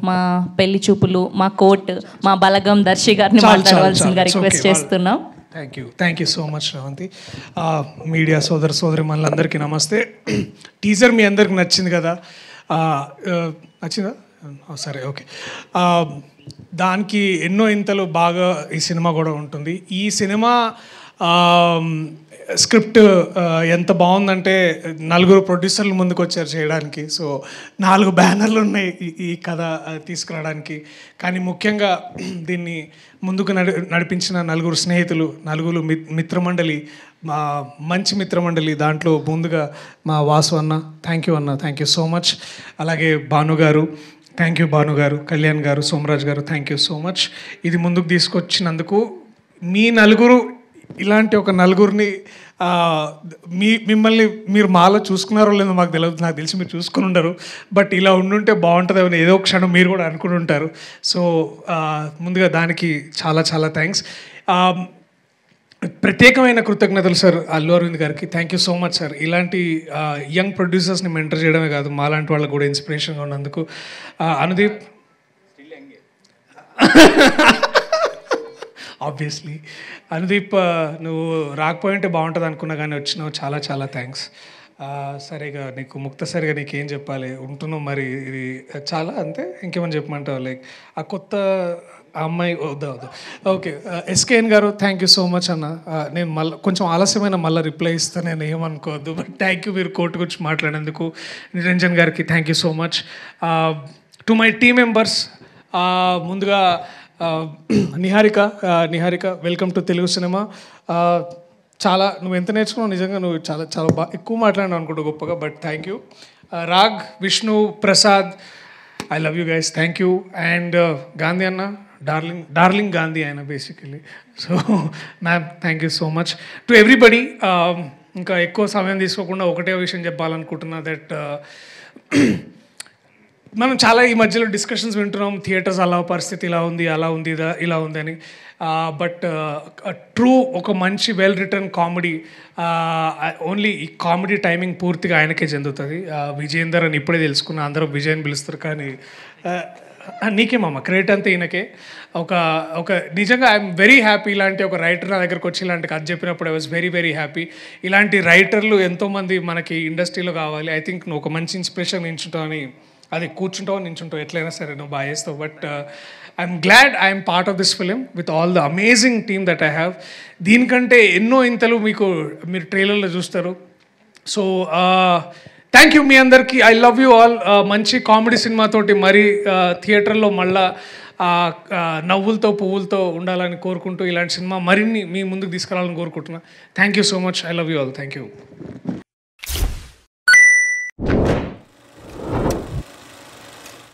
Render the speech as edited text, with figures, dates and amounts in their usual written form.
మా పెళ్లి చూపులు, మా కోర్ట్, మా బలగం దర్శి గారిని మాట్లాడవలసిందిగా రిక్వెస్ట్ చేస్తున్నాం. Thank you so much Sravanthi. Media సోదరి మనందరికీ నమస్తే. టీజర్ మీ అందరికి నచ్చింది కదా? నచ్చిందా? సరే, ఓకే. దానికి ఎన్నో ఇంతలు బాగా ఈ సినిమా కూడా ఉంటుంది. ఈ సినిమా స్క్రిప్ట్ ఎంత బాగుందంటే 4 ప్రొడ్యూసర్లు ముందుకు వచ్చారు చేయడానికి. సో 4 బ్యానర్లు ఉన్నాయి ఈ కథ తీసుకురావడానికి. కానీ ముఖ్యంగా దీన్ని ముందుకు నడిపించిన 4 స్నేహితులు, 4 మిత్రమండలి, మా మంచి మిత్రమండలి. దాంట్లో ముందుగా మా వాసు అన్న, థ్యాంక్ యూ సో మచ్. అలాగే భానుగారు, థ్యాంక్ యూ భానుగారు. కళ్యాణ్ గారు, సోమరాజ్ గారు, థ్యాంక్ యూ సో మచ్. ఇది ముందుకు తీసుకొచ్చినందుకు. మీ 4 ఇలాంటి ఒక 4ని మిమ్మల్ని మీరు మాలో చూసుకున్నారో లేదో మాకు తెలియదు. నాకు తెలిసి మీరు చూసుకుని ఉండరు. బట్ ఇలా ఉండుంటే బాగుంటుందని ఏదో క్షణం మీరు కూడా అనుకుని ఉంటారు. సో ముందుగా దానికి చాలా చాలా థ్యాంక్స్. ప్రత్యేకమైన కృతజ్ఞతలు సార్ అల్లు అరవింద్ గారికి. Thank you so much sir. ఇలాంటి యంగ్ ప్రొడ్యూసర్స్ని మెంటర్ చేయడమే కాదు, మాలాంటి వాళ్ళకు కూడా ఇన్స్పిరేషన్గా ఉన్నందుకు. అనుదీప్, ఆబ్వియస్లీ అనుదీప్, నువ్వు రాకపోయింటే బాగుంటుంది అనుకున్నా కానీ వచ్చినావు. చాలా చాలా థ్యాంక్స్. సరిగా నీకు ముక్తసరిగా నీకేం చెప్పాలి, ఉంటున్నావు మరి. ఇది చాలా అంతే. ఇంకేమైనా చెప్పమంటావు? లైక్ ఆ కొత్త అమ్మాయి వద్దా? ఓకే. ఎస్కేఎన్ గారు, థ్యాంక్ యూ సో మచ్ అన్న. నేను కొంచెం ఆలస్యమైన మళ్ళీ రిప్లై ఇస్తాను, నేను ఏమనుకోవద్దు. బట్ థ్యాంక్ యూ మీరు కోర్టు గురించి మాట్లాడేందుకు. నిరంజన్ గారికి thank you so much. To my team members, ముందుగా Niharika, welcome to Telugu cinema. చాలా నువ్వు ఎంత నేర్చుకున్నావు నిజంగా. నువ్వు చాలా చాలా ఎక్కువ మాట్లాడినావు అనుకుంటా గొప్పగా. But thank you. Rag, Vishnu, Prasad, I love you guys, thank you. And Gandhi అన్న, డార్లింగ్ గాంధీ ఆయన basically. So ma'am, thank you so much to everybody. ఇంకా ఎక్కువ సమయం తీసుకోకుండా ఒకటే విషయం చెప్పాలనుకుంటున్నా. దట్ మనం చాలా ఈ మధ్యలో డిస్కషన్స్ వింటున్నాం, థియేటర్స్ అలా పరిస్థితి ఇలా ఉంది, అలా ఉంది, ఇలా ఉంది అని. బట్ ట్రూ ఒక మంచి వెల్ రిటర్న్ కామెడీ, ఓన్లీ ఈ కామెడీ టైమింగ్ పూర్తిగా ఆయనకే చెందుతుంది. విజయేందర్ అని ఇప్పుడే తెలుసుకున్నా, అందరూ విజయ్ అని పిలుస్తారు. కానీ నీకేమమ్మా క్రెడిట్ అంతా ఈయనకే. ఒక నిజంగా ఐఎమ్ వెరీ హ్యాపీ. ఇలాంటి ఒక రైటర్ నా దగ్గరకు వచ్చి ఇలాంటి కథ చెప్పినప్పుడు I was very very happy. ఇలాంటి రైటర్లు ఎంతోమంది మనకి ఇండస్ట్రీలో కావాలి. ఐ థింక్ నువ్వు ఒక మంచి ఇన్స్పిరేషన్ నించుంటావు అని. అది కూర్చుంటావు నించుంటావు ఎట్లయినా సరే నువ్వు బాగా చేస్తావు. But I'm glad I'm part of this film with all the amazing team that I have. దీనికంటే ఎన్నో ఇంతలు మీరు ట్రైలర్లో చూస్తారు. సో థ్యాంక్ యూ మీ అందరికీ. I love you all. మంచి కామెడీ సినిమాతోటి మరీ థియేటర్లో మళ్ళా నవ్వులతో పువ్వులతో ఉండాలని కోరుకుంటూ ఇలాంటి సినిమా మరిన్ని మీ ముందుకు తీసుకురావాలని కోరుకుంటున్నా. Thank you so much. I love you all. Thank you.